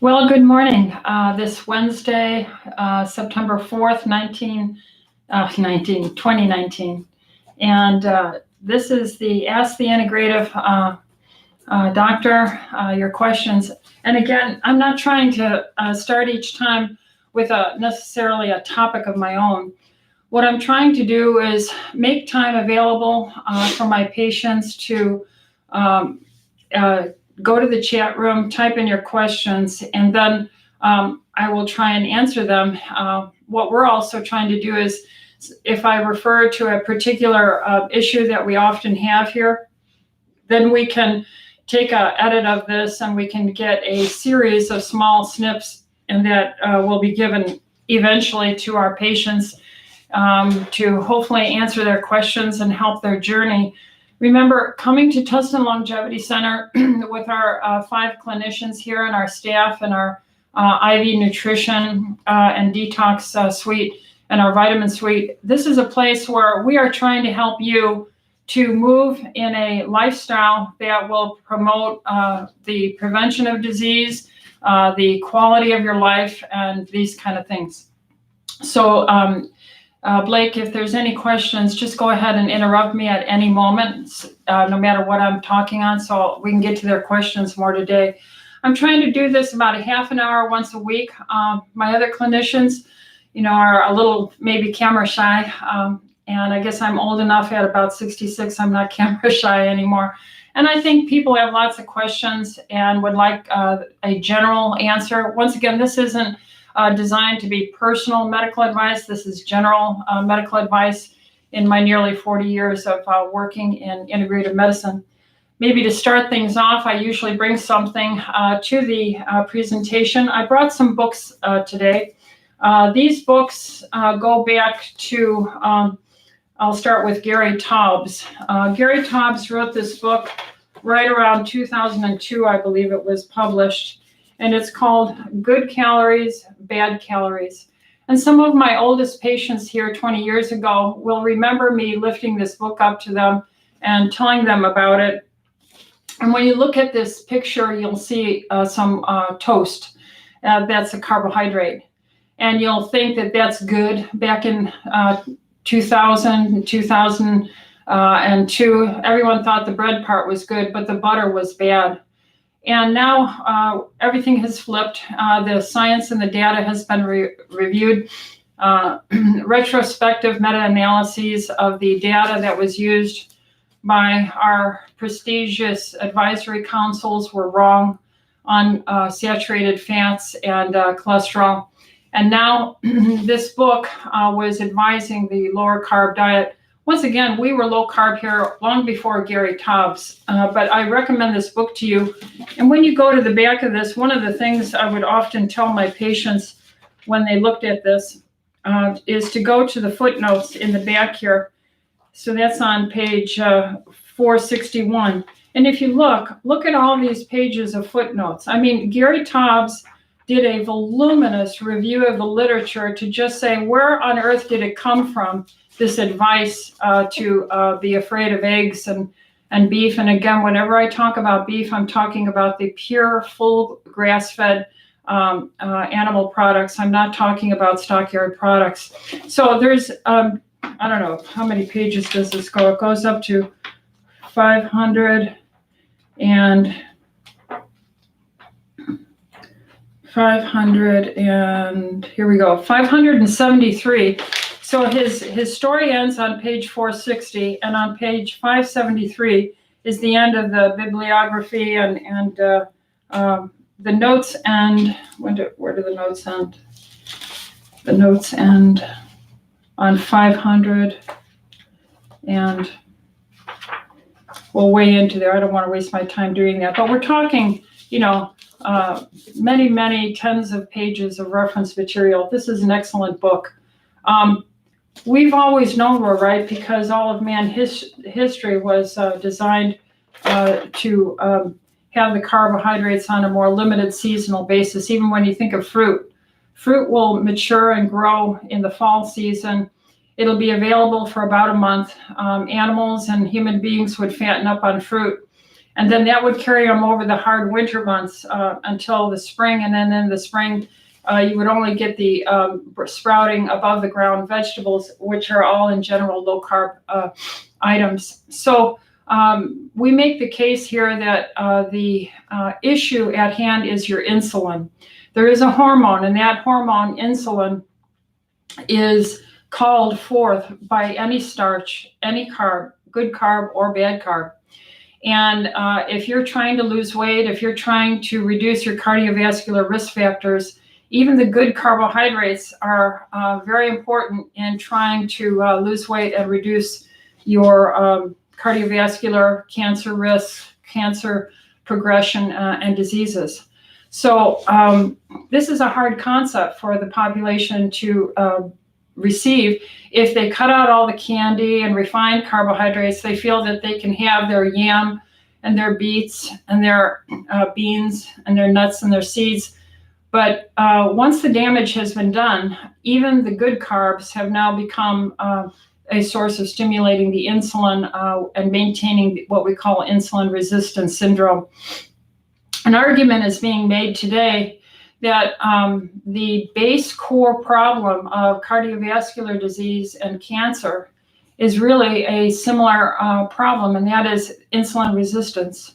Well, good morning. This Wednesday, September 4th, 2019. And this is the Ask the Integrative Doctor, your questions. And again, I'm not trying to start each time with necessarily a topic of my own. What I'm trying to do is make time available for my patients to go to the chat room, type in your questions, and then I will try and answer them. What we're also trying to do is, if I refer to a particular issue that we often have here, then we can take an edit of this and we can get a series of small snips, and that will be given eventually to our patients to hopefully answer their questions and help their journey. Remember, coming to Tustin Longevity Center with our 5 clinicians here and our staff and our IV nutrition and detox suite and our vitamin suite, this is a place where we are trying to help you to move in a lifestyle that will promote the prevention of disease, the quality of your life, and these kind of things. So, Blake, if there's any questions, just go ahead and interrupt me at any moment, no matter what I'm talking on, so we can get to their questions more today. I'm trying to do this about a half an hour once a week. My other clinicians, are a little maybe camera shy, and I guess I'm old enough at about 66, I'm not camera shy anymore. And I think people have lots of questions and would like a general answer. Once again, this isn't designed to be personal medical advice. This is general medical advice in my nearly 40 years of working in integrative medicine. Maybe to start things off, I usually bring something to the presentation. I brought some books today. These books go back to, I'll start with Gary Taubes. Gary Taubes wrote this book right around 2002, I believe it was published. And it's called Good Calories, Bad Calories. And some of my oldest patients here 20 years ago will remember me lifting this book up to them and telling them about it. And when you look at this picture, you'll see some toast. That's a carbohydrate. And you'll think that that's good. Back in 2000, 2002, everyone thought the bread part was good, but the butter was bad. And now everything has flipped. The science and the data has been reviewed. Retrospective meta-analyses of the data that was used by our prestigious advisory councils were wrong on saturated fats and cholesterol. And now this book was advising the lower carb diet. Once again, we were low carb here long before Gary Taubes, but I recommend this book to you. And when you go to the back of this, one of the things I would often tell my patients when they looked at this is to go to the footnotes in the back here. So that's on page 461. And if you look at all these pages of footnotes. I mean, Gary Taubes did a voluminous review of the literature to just say, where on earth did it come from? This advice to be afraid of eggs and beef. And again, whenever I talk about beef, I'm talking about the pure, full grass-fed animal products. I'm not talking about stockyard products. So there's, I don't know, how many pages does this go? It goes up to 500 and 573. So his story ends on page 460, and on page 573 is the end of the bibliography, and the notes end. Where do the notes end? The notes end on 500, and we'll way into there. I don't want to waste my time doing that, but we're talking, many, many tens of pages of reference material. This is an excellent book. We've always known we're right because all of history was designed to have the carbohydrates on a more limited seasonal basis. Even when you think of fruit will mature and grow in the fall season. It'll be available for about a month. Animals and human beings would fatten up on fruit. And then that would carry them over the hard winter months until the spring. And then in the spring, you would only get the sprouting above the ground vegetables, which are all in general low carb items. So we make the case here that the issue at hand is your insulin. There is a hormone, and that hormone, insulin, is called forth by any starch, any carb, good carb or bad carb. And if you're trying to lose weight, if you're trying to reduce your cardiovascular risk factors, even the good carbohydrates are very important in trying to lose weight and reduce your cardiovascular cancer risk, cancer progression, and diseases. So this is a hard concept for the population to receive. If they cut out all the candy and refined carbohydrates, they feel that they can have their yam and their beets and their beans and their nuts and their seeds. But once the damage has been done, even the good carbs have now become a source of stimulating the insulin and maintaining what we call insulin resistance syndrome. An argument is being made today that the base core problem of cardiovascular disease and cancer is really a similar problem, and that is insulin resistance.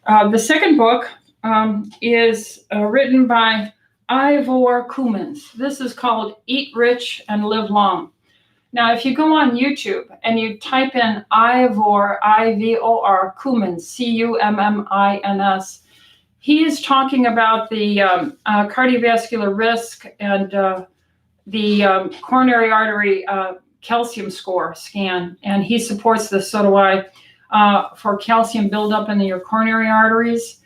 The second book is written by Ivor Cummins. This is called Eat Rich and Live Long. Now, if you go on YouTube and you type in Ivor, I-V-O-R, Cummins, C-U-M-M-I-N-S, he is talking about the cardiovascular risk and the coronary artery calcium score scan, and he supports this, so do I, for calcium buildup in your coronary arteries.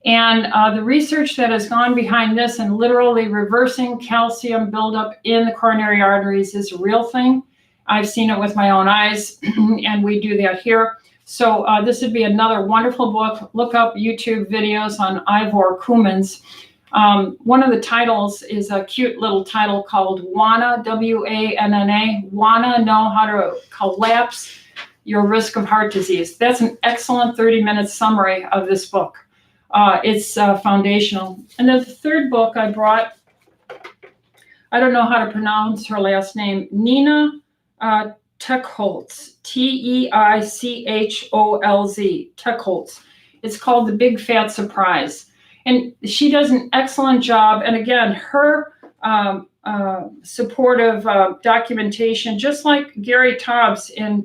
And the research that has gone behind this and literally reversing calcium buildup in the coronary arteries is a real thing. I've seen it with my own eyes, and we do that here. So this would be another wonderful book. Look up YouTube videos on Ivor Cummins. One of the titles is a cute little title called Wanna, W-A-N-N-A, Wanna Know How to Collapse Your Risk of Heart Disease. That's an excellent 30-minute summary of this book. It's foundational. And then the third book I brought, I don't know how to pronounce her last name, Nina Techholz, T-E-I-C-H-O-L-Z, Techholz. It's called The Big Fat Surprise. And she does an excellent job. And again, her supportive documentation, just like Gary Taubes in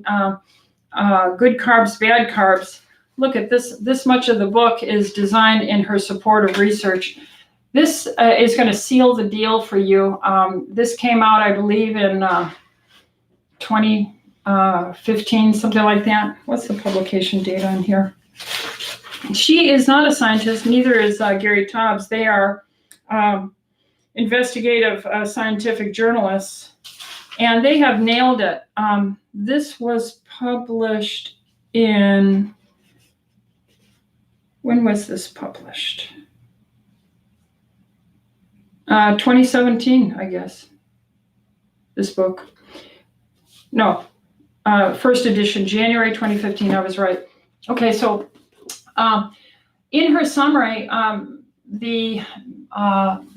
Good Carbs, Bad Carbs. Look at this. This much of the book is designed in her supportive research. This is going to seal the deal for you. This came out, I believe, in 2015, something like that. What's the publication date on here? She is not a scientist, neither is Gary Taubes. They are investigative scientific journalists, and they have nailed it. This was published in, when was this published? 2017, I guess, this book. No, first edition, January 2015, I was right. Okay, so in her summary, the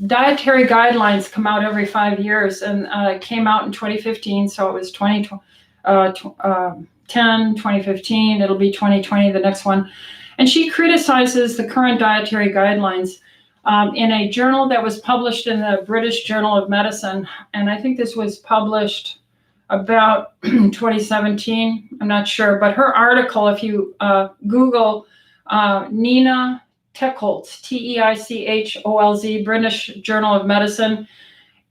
dietary guidelines come out every 5 years, and it came out in 2015, so it was 2010, 2015, it'll be 2020, the next one. And she criticizes the current dietary guidelines in a journal that was published in the British Journal of Medicine, and I think this was published about 2017, I'm not sure, but her article, if you Google Nina Techholz, T-E-I-C-H-O-L-Z, British Journal of Medicine,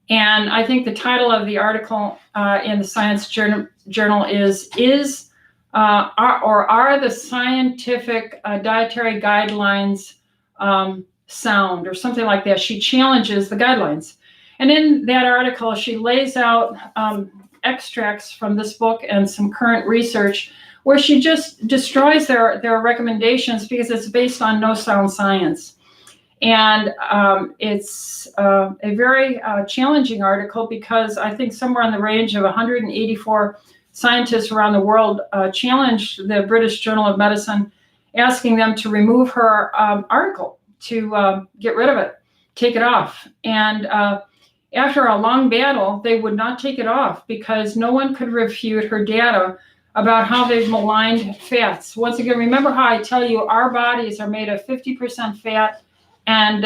and I think the title of the article in the Science Journal is are the scientific dietary guidelines sound, or something like that. She challenges the guidelines. And in that article, she lays out extracts from this book and some current research where she just destroys their recommendations because it's based on no sound science. And it's a very challenging article because I think somewhere in the range of 184 scientists around the world challenged the British Journal of Medicine asking them to remove her article, to get rid of it, take it off. And after a long battle, they would not take it off because no one could refute her data about how they've maligned fats. Once again, remember how I tell you our bodies are made of 50% fat and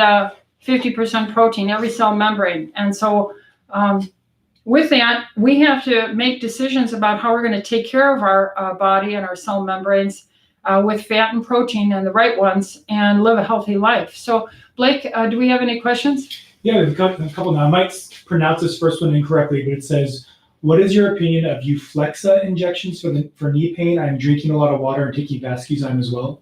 50% protein, every cell membrane. And so with that, we have to make decisions about how we're going to take care of our body and our cell membranes with fat and protein and the right ones, and live a healthy life. So Blake, do we have any questions? Yeah, we've got a couple now. I might pronounce this first one incorrectly, but it says, what is your opinion of Euflexa injections for knee pain? I'm drinking a lot of water and taking Vascuzyme as well.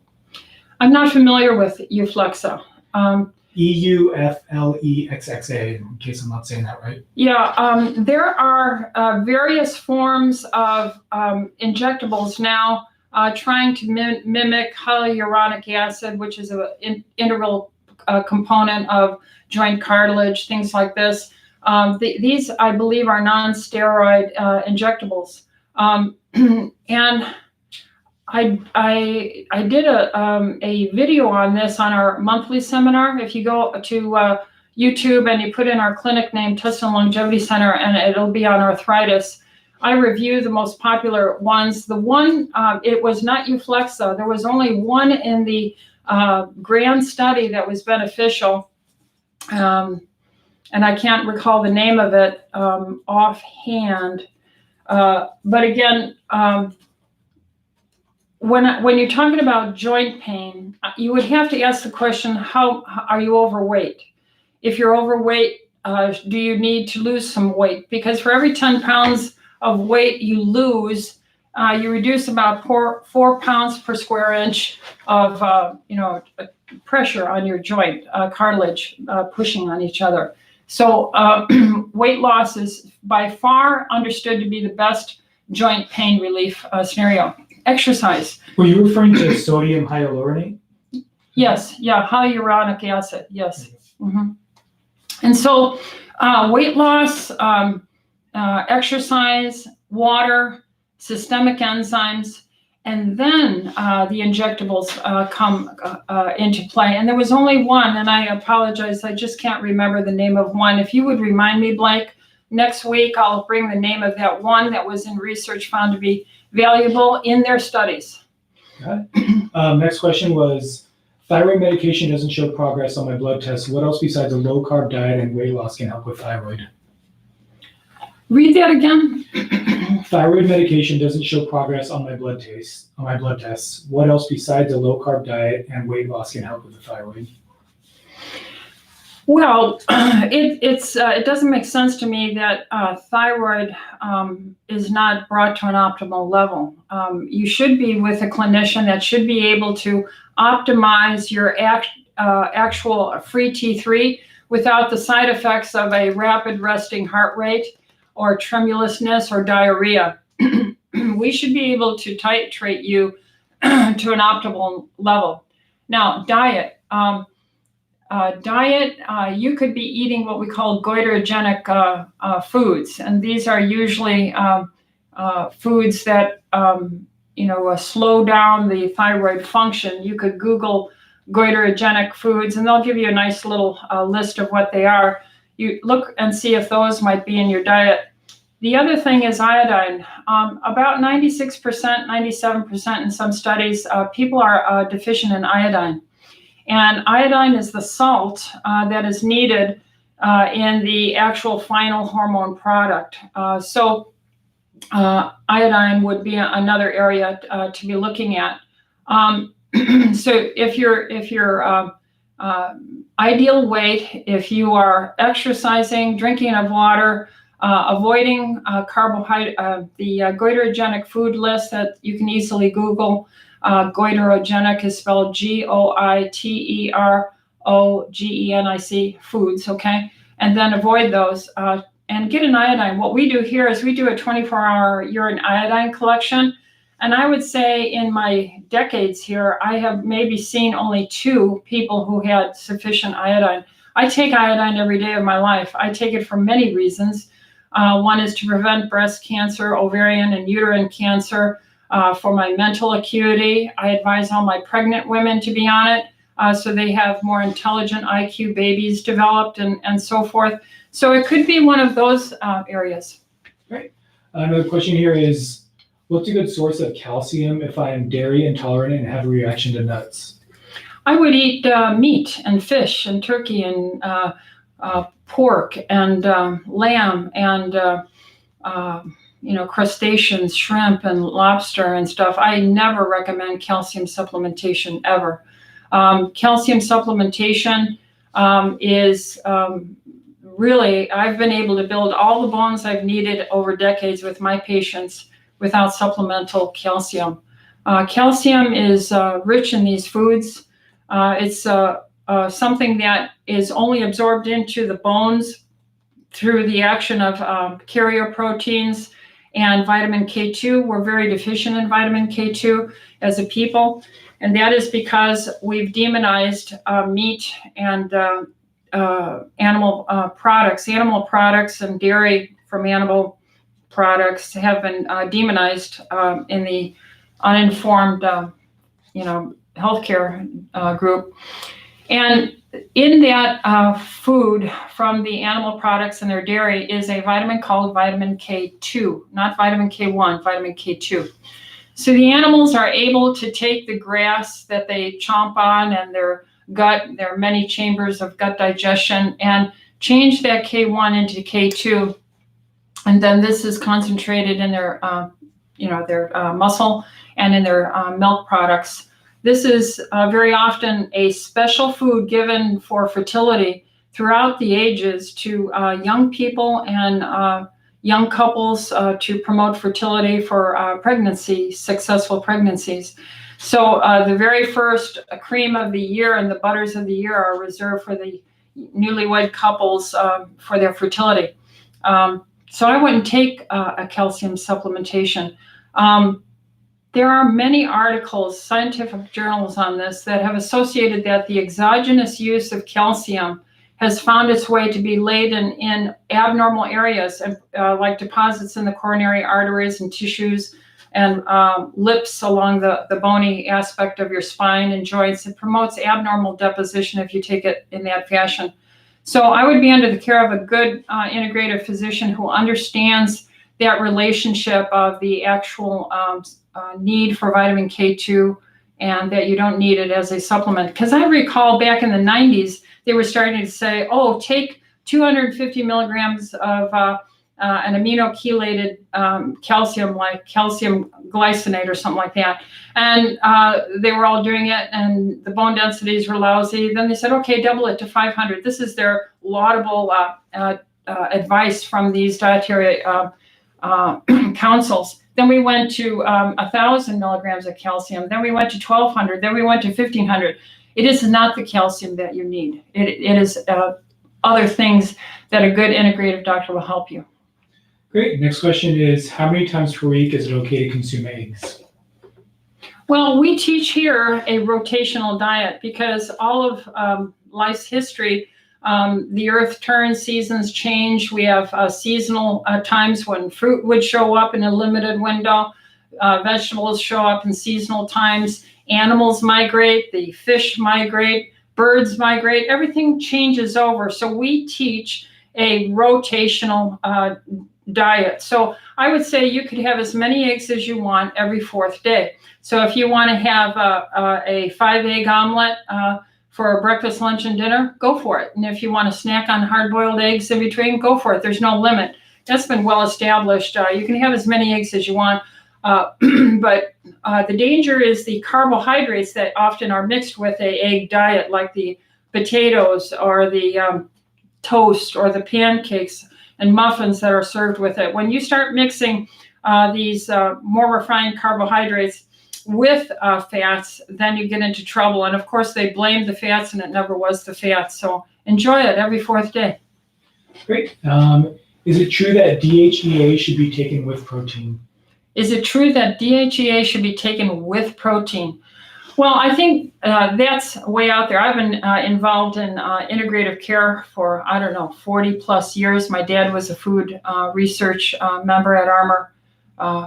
I'm not familiar with Euflexa. EUFLEXXA, in case I'm not saying that right. Yeah, there are various forms of injectables now trying to mimic hyaluronic acid, which is an integral component of joint cartilage, things like this. These, I believe, are non-steroid injectables. And I did a video on this on our monthly seminar. If you go to YouTube and you put in our clinic name, Tustin Longevity Center, and it'll be on arthritis, I review the most popular ones. The one, it was not Euflexa. There was only one in the grand study that was beneficial. And I can't recall the name of it offhand. But again, when you're talking about joint pain, you would have to ask the question, how are you overweight? If you're overweight, do you need to lose some weight? Because for every 10 pounds of weight you lose, you reduce about 4 pounds per square inch of pressure on your joint, cartilage pushing on each other. So weight loss is by far understood to be the best joint pain relief scenario. Exercise. Were you referring to sodium hyaluronate? Yes, yeah, hyaluronic acid, yes. Mm-hmm. And so weight loss, exercise, water, systemic enzymes, and then the injectables come into play. And there was only one, and I apologize, I just can't remember the name of one. If you would remind me, Blake, next week I'll bring the name of that one that was in research found to be valuable in their studies. Got it. Next question was, thyroid medication doesn't show progress on my blood tests. What else besides a low-carb diet and weight loss can help with thyroid? Read that again. Thyroid medication doesn't show progress on my blood tests. What else besides a low-carb diet and weight loss can help with the thyroid? Well, it doesn't make sense to me that thyroid is not brought to an optimal level. You should be with a clinician that should be able to optimize your actual free T3 without the side effects of a rapid resting heart rate or tremulousness or diarrhea. We should be able to titrate you to an optimal level. Now, diet. You could be eating what we call goiterogenic foods, and these are usually foods that slow down the thyroid function. You could Google goiterogenic foods, and they'll give you a nice little list of what they are. You look and see if those might be in your diet. The other thing is iodine. About 96%, 97% in some studies, people are deficient in iodine. And iodine is the salt that is needed in the actual final hormone product. So iodine would be another area to be looking at. So if your ideal weight, if you are exercising, drinking enough water, avoiding carbohydrate, the goiterogenic food list that you can easily Google. Goiterogenic is spelled GOITEROGENIC, foods, okay? And then avoid those and get an iodine. What we do here is we do a 24-hour urine iodine collection. And I would say in my decades here, I have maybe seen only 2 people who had sufficient iodine. I take iodine every day of my life. I take it for many reasons. One is to prevent breast cancer, ovarian and uterine cancer. For my mental acuity, I advise all my pregnant women to be on it, so they have more intelligent IQ babies developed and so forth. So it could be one of those areas. Great. Another question here is, what's a good source of calcium if I am dairy intolerant and have a reaction to nuts? I would eat meat and fish and turkey and pork and lamb and crustaceans, shrimp and lobster and stuff. I never recommend calcium supplementation ever. Calcium supplementation is really, I've been able to build all the bones I've needed over decades with my patients without supplemental calcium. Calcium is rich in these foods. It's something that is only absorbed into the bones through the action of carrier proteins and vitamin K2. We're very deficient in vitamin K2 as a people, and that is because we've demonized meat and animal products. Animal products and dairy from animal products have been demonized in the uninformed, healthcare group. And in that food from the animal products and their dairy is a vitamin called vitamin K2, not vitamin K1, vitamin K2. So the animals are able to take the grass that they chomp on and their gut, there are many chambers of gut digestion, and change that K1 into K2. And then this is concentrated in their, muscle and in their milk products. This is very often a special food given for fertility throughout the ages to young people and young couples to promote fertility for pregnancy, successful pregnancies. So the very first cream of the year and the butters of the year are reserved for the newlywed couples for their fertility. So I wouldn't take a calcium supplementation. There are many articles, scientific journals on this that have associated that the exogenous use of calcium has found its way to be laden in abnormal areas, like deposits in the coronary arteries and tissues and lips along the bony aspect of your spine and joints. It promotes abnormal deposition if you take it in that fashion. So I would be under the care of a good integrative physician who understands that relationship of the actual need for vitamin K2 and that you don't need it as a supplement. Because I recall back in the 90s, they were starting to say, oh, take 250 milligrams of an amino-chelated calcium, like calcium glycinate or something like that. And they were all doing it, and the bone densities were lousy. Then they said, okay, double it to 500. This is their laudable advice from these dietary councils. Then we went to 1,000 milligrams of calcium. Then we went to 1,200. Then we went to 1,500. It is not the calcium that you need. It is other things that a good integrative doctor will help you. Great. Next question is, how many times per week is it okay to consume eggs? Well, we teach here a rotational diet because all of life's history, the earth turns, seasons change. We have seasonal times when fruit would show up in a limited window. Vegetables show up in seasonal times. Animals migrate, the fish migrate, birds migrate, everything changes over. So we teach a rotational diet. So I would say you could have as many eggs as you want every fourth day. So if you want to have a 5-egg omelet for breakfast, lunch, and dinner, go for it. And if you want to snack on hard-boiled eggs in between, go for it. There's no limit. That's been well established. You can have as many eggs as you want. But the danger is the carbohydrates that often are mixed with an egg diet, like the potatoes or the toast or the pancakes and muffins that are served with it. When you start mixing these more refined carbohydrates with fats, then you get into trouble. And of course, they blame the fats, and it never was the fats. So enjoy it every fourth day. Great. Is it true that DHEA should be taken with protein? Is it true that DHEA should be taken with protein? Well, I think that's way out there. I've been involved in integrative care for, 40 plus years. My dad was a food research member at Armour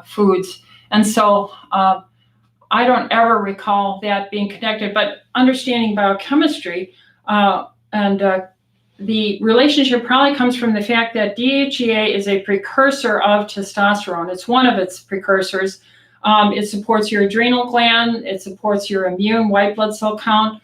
Foods. And so I don't ever recall that being connected, but understanding biochemistry and the relationship probably comes from the fact that DHEA is a precursor of testosterone. It's one of its precursors. It supports your adrenal gland. It supports your immune white blood cell count.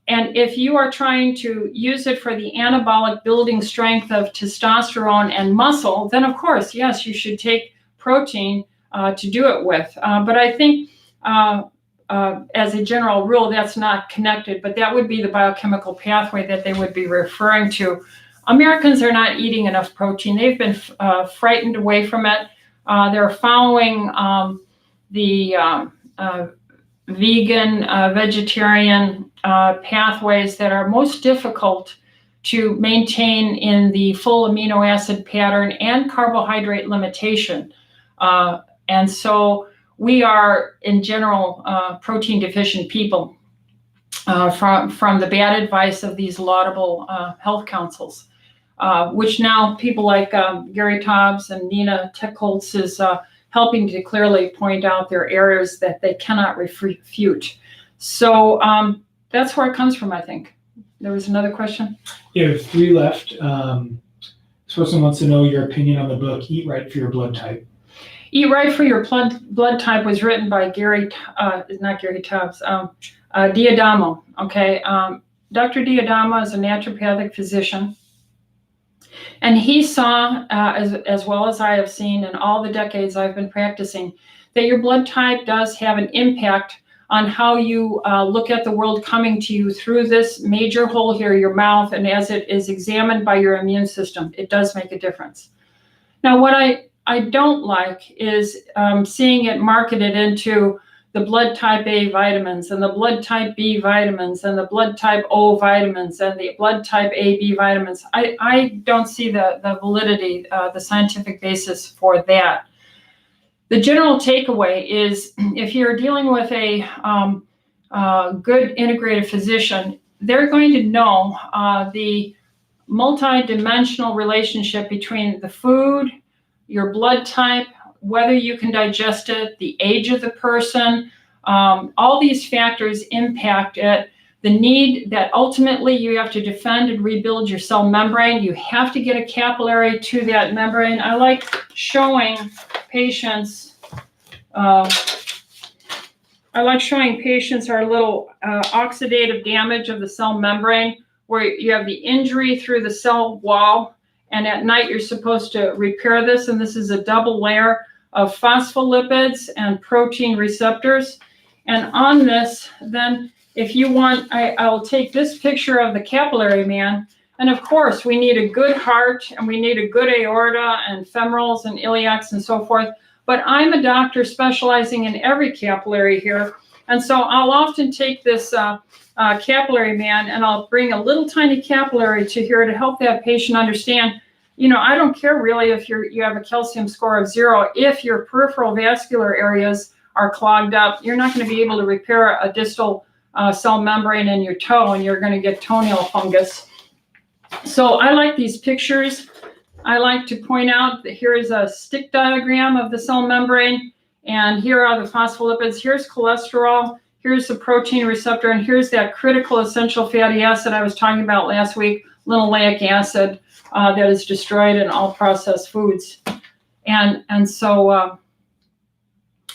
And if you are trying to use it for the anabolic building strength of testosterone and muscle, then of course, yes, you should take protein to do it with. But I think as a general rule, that's not connected, but that would be the biochemical pathway that they would be referring to. Americans are not eating enough protein. They've been frightened away from it. They're following the vegan, vegetarian pathways that are most difficult to maintain in the full amino acid pattern and carbohydrate limitation. And so we are, in general, protein deficient people from the bad advice of these laudable health councils, which now people like Gary Taubes and Nina Tickholz is helping to clearly point out their errors that they cannot refute. So that's where it comes from, I think. There was another question? Yeah, we have 3 left. This person wants to know your opinion on the book, Eat Right for Your Blood Type. Eat Right for Your Blood Type was written by not Gary Taubes, Diadamo, okay? Dr. Diadamo is a naturopathic physician. And he saw, as well as I have seen in all the decades I've been practicing, that your blood type does have an impact on how you look at the world coming to you through this major hole here, your mouth, and as it is examined by your immune system, it does make a difference. Now, what I don't like is seeing it marketed into the blood type A vitamins and the blood type B vitamins and the blood type O vitamins and the blood type AB vitamins. I don't see the validity, the scientific basis for that. The general takeaway is if you're dealing with a good integrative physician, they're going to know the multi-dimensional relationship between the food, your blood type, whether you can digest it, the age of the person, all these factors impact it. The need that ultimately you have to defend and rebuild your cell membrane. You have to get a capillary to that membrane. I like showing patients, our little oxidative damage of the cell membrane, where you have the injury through the cell wall, and at night you're supposed to repair this, and this is a double layer of phospholipids and protein receptors. And on this, then, if you want, I'll take this picture of the capillary man, and of course we need a good heart, and we need a good aorta and femorals and iliacs and so forth, but I'm a doctor specializing in every capillary here, and so I'll often take this capillary man and I'll bring a little tiny capillary to here to help that patient understand, you know, I don't care really if you have a calcium score of 0. If your peripheral vascular areas are clogged up, you're not going to be able to repair a distal cell membrane in your toe, and you're going to get toenail fungus. So I like these pictures. I like to point out that here is a stick diagram of the cell membrane, and here are the phospholipids. Here's cholesterol, here's the protein receptor, and here's that critical essential fatty acid I was talking about last week, linoleic acid, that is destroyed in all processed foods. And so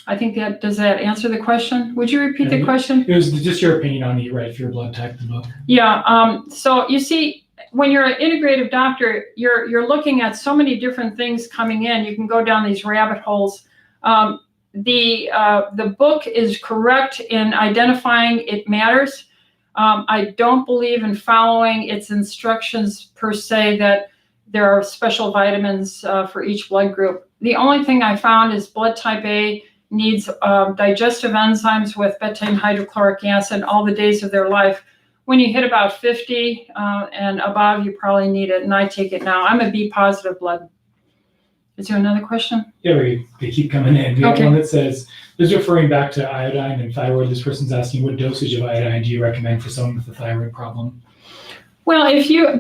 I think does that answer the question? Would you repeat the question? It was just your opinion on Eat Right for Your Blood Type, the book. Yeah, so you see, when you're an integrative doctor, you're looking at so many different things coming in. You can go down these rabbit holes. The book is correct in identifying it matters. I don't believe in following its instructions per se that there are special vitamins for each blood group. The only thing I found is blood type A needs digestive enzymes with betaine hydrochloric acid all the days of their life. When you hit about 50 and above, you probably need it, and I take it now. I'm a B positive blood. Is there another question? Yeah, they keep coming in. We have Okay. one that says, this is referring back to iodine and thyroid. This person's asking, what dosage of iodine do you recommend for someone with a thyroid problem? Well,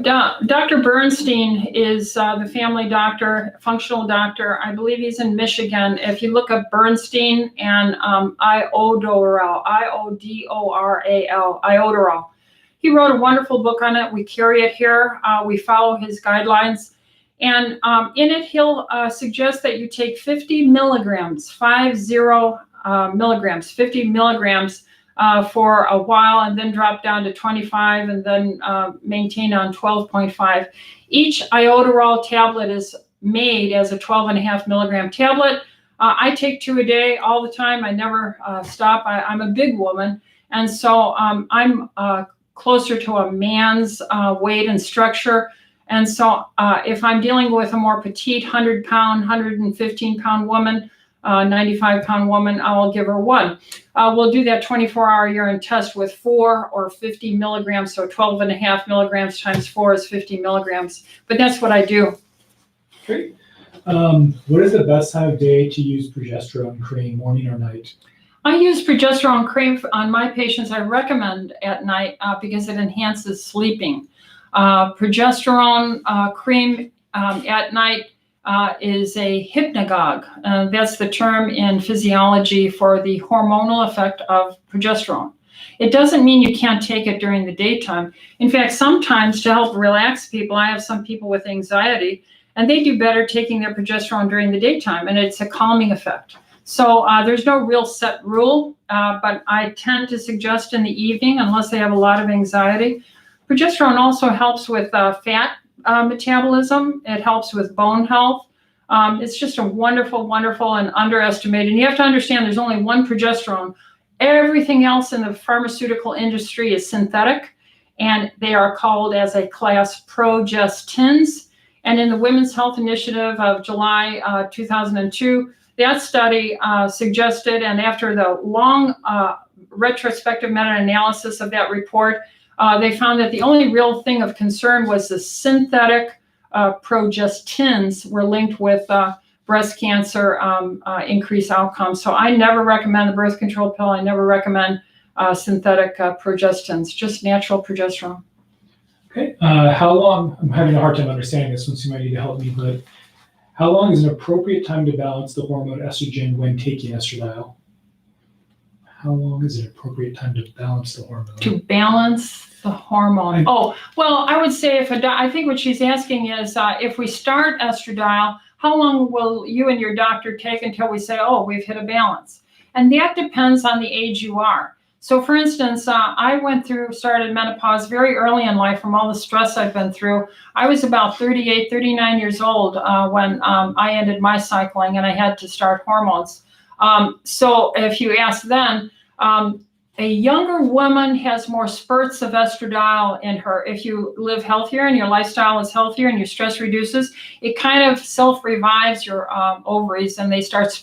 Dr. Bernstein is the family doctor, functional doctor. I believe he's in Michigan. If you look up Bernstein and Iodoral, Iodoral. He wrote a wonderful book on it. We carry it here. We follow his guidelines. And in it, he'll suggest that you take 50 milligrams, 50 milligrams for a while, and then drop down to 25, and then maintain on 12.5. Each iodoral tablet is made as a 12.5 milligram tablet. I take 2 a day all the time. I never stop. I'm a big woman, and so I'm closer to a man's weight and structure. And so if I'm dealing with a more petite 100-pound, 115-pound woman, 95-pound woman, I'll give her 1. We'll do that 24-hour urine test with 4 or 50 milligrams. So 12.5 milligrams times 4 is 50 milligrams. But that's what I do. Great. What is the best time of day to use progesterone cream, morning or night? I use progesterone cream on my patients. I recommend at night because it enhances sleeping. Progesterone cream at night is a hypnagogue. That's the term in physiology for the hormonal effect of progesterone. It doesn't mean you can't take it during the daytime. In fact, sometimes to help relax people, I have some people with anxiety, and they do better taking their progesterone during the daytime, and it's a calming effect. So there's no real set rule, but I tend to suggest in the evening unless they have a lot of anxiety. Progesterone also helps with fat metabolism. It helps with bone health. It's just a wonderful, wonderful and underestimated. And you have to understand there's only one progesterone. Everything else in the pharmaceutical industry is synthetic, and they are called as a class progestins. And in the Women's Health Initiative of July 2002, that study suggested, and after the long retrospective meta-analysis of that report, they found that the only real thing of concern was the synthetic progestins were linked with breast cancer increased outcomes. So I never recommend the birth control pill. I never recommend synthetic progestins, just natural progesterone. Okay. How long, I'm having a hard time understanding this one, so you might need to help me, but how long is an appropriate time to balance the hormone estrogen when taking estradiol? How long is an appropriate time to balance the hormone? To balance the hormone. Oh, well, I would say I think what she's asking is if we start estradiol, how long will you and your doctor take until we say, oh, we've hit a balance? And that depends on the age you are. So for instance, I started menopause very early in life from all the stress I've been through. I was about 38, 39 years old when I ended my cycling and I had to start hormones. So if you ask then, a younger woman has more spurts of estradiol in her. If you live healthier and your lifestyle is healthier and your stress reduces, it kind of self-revives your ovaries and they start,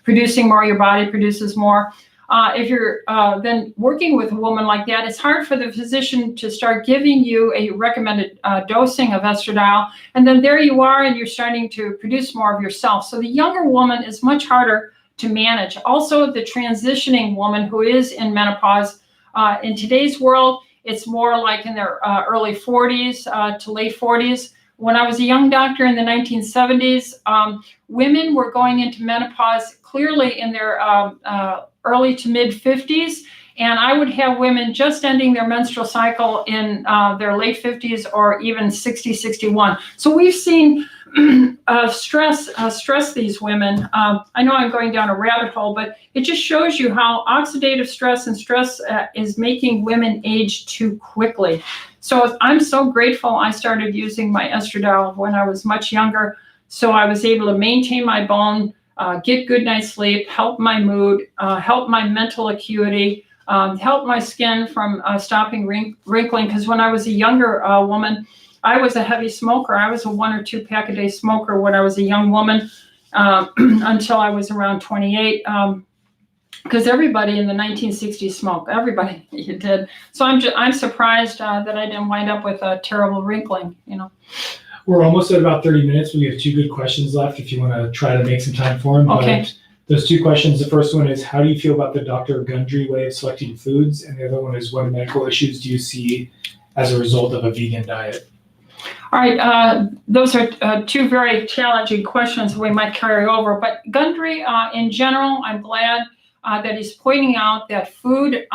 producing more, your body produces more. If you're then working with a woman like that, it's hard for the physician to start giving you a recommended dosing of estradiol. And then there you are, and you're starting to produce more of yourself. So the younger woman is much harder to manage. Also, the transitioning woman who is in menopause, in today's world, it's more like in their early 40s to late 40s. When I was a young doctor in the 1970s, women were going into menopause clearly in their early to mid 50s. And I would have women just ending their menstrual cycle in their late 50s or even 60, 61. So we've seen stress these women. I know I'm going down a rabbit hole, but it just shows you how oxidative stress and stress is making women age too quickly. So I'm so grateful I started using my estradiol when I was much younger. So I was able to maintain my bone, get good night's sleep, help my mood, help my mental acuity, help my skin from stopping wrinkling. Because when I was a younger woman, I was a heavy smoker. I was a 1 or 2 pack a day smoker when I was a young woman until I was around 28. Because everybody in the 1960s smoked. Everybody did. So I'm surprised that I didn't wind up with a terrible wrinkling. We're almost at about 30 minutes. We have 2 good questions left if you want to try to make some time for them. Okay. But those 2 questions, the first one is, how do you feel about the Dr. Gundry way of selecting foods? And the other one is, what medical issues do you see as a result of a vegan diet? All right, those are two very challenging questions we might carry over. But Gundry, in general, I'm glad that he's pointing out that food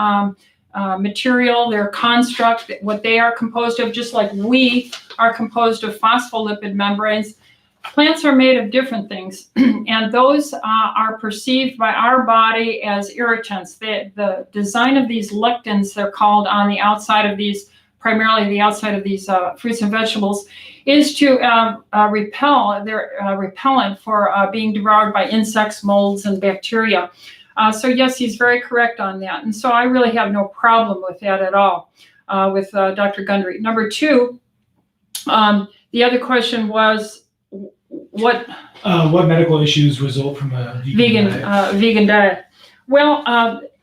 material, their construct, what they are composed of, just like we are composed of phospholipid membranes. Plants are made of different things, and those are perceived by our body as irritants. The design of these lectins, they're called, on the outside of these, primarily the outside of these fruits and vegetables, is to repel. They're repellent for being devoured by insects, molds, and bacteria. So yes, he's very correct on that. And so I really have no problem with that at all with Dr. Gundry. Number two, the other question was, what medical issues result from a vegan diet? Vegan diet. Well,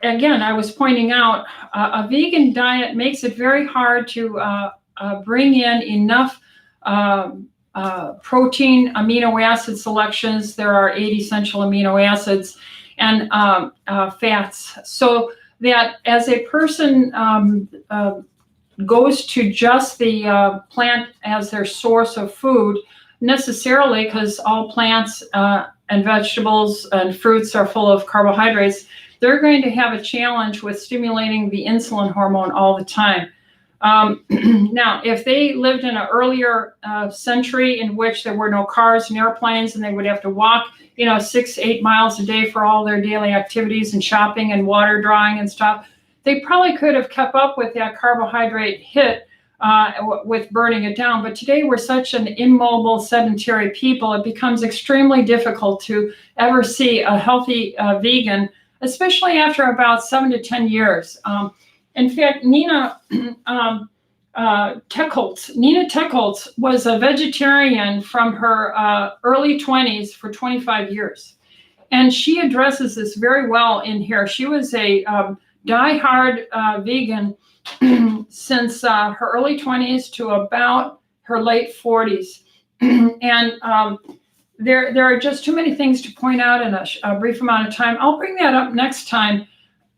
again, I was pointing out a vegan diet makes it very hard to bring in enough protein, amino acid selections. There are 8 essential amino acids and fats. So that as a person goes to just the plant as their source of food, necessarily, because all plants and vegetables and fruits are full of carbohydrates, they're going to have a challenge with stimulating the insulin hormone all the time. Now, if they lived in an earlier century in which there were no cars and airplanes, and they would have to walk, 6-8 miles a day for all their daily activities and shopping and water drawing and stuff, they probably could have kept up with that carbohydrate hit with burning it down. But today we're such an immobile, sedentary people, it becomes extremely difficult to ever see a healthy vegan, especially after about 7 to 10 years. In fact, Nina Teckholtz was a vegetarian from her early 20s for 25 years. And she addresses this very well in here. She was a diehard vegan since her early 20s to about her late 40s. And there are just too many things to point out in a brief amount of time. I'll bring that up next time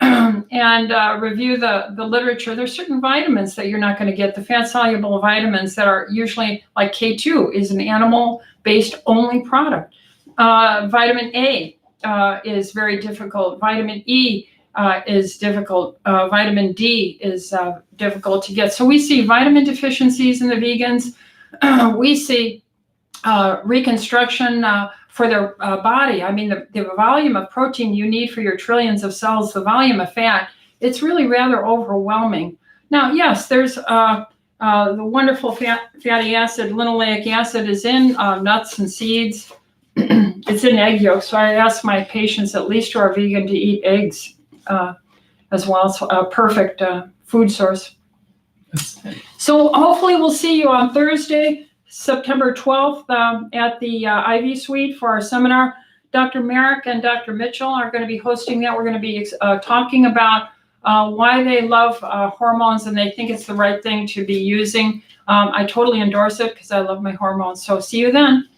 and review the literature. There's certain vitamins that you're not going to get. The fat-soluble vitamins that are usually, like K2 is an animal-based only product. Vitamin A is very difficult. Vitamin E is difficult. Vitamin D is difficult to get. So we see vitamin deficiencies in the vegans. We see reconstruction for their body. I mean, the volume of protein you need for your trillions of cells, the volume of fat, it's really rather overwhelming. Now, yes, there's the wonderful fatty acid, linoleic acid is in nuts and seeds. It's in egg yolks. So I ask my patients, at least who are vegan, to eat eggs as well. It's a perfect food source. So hopefully we'll see you on Thursday, September 12th at the Ivy Suite for our seminar. Dr. Merrick and Dr. Mitchell are going to be hosting that. We're going to be talking about why they love hormones and they think it's the right thing to be using. I totally endorse it because I love my hormones. So see you then.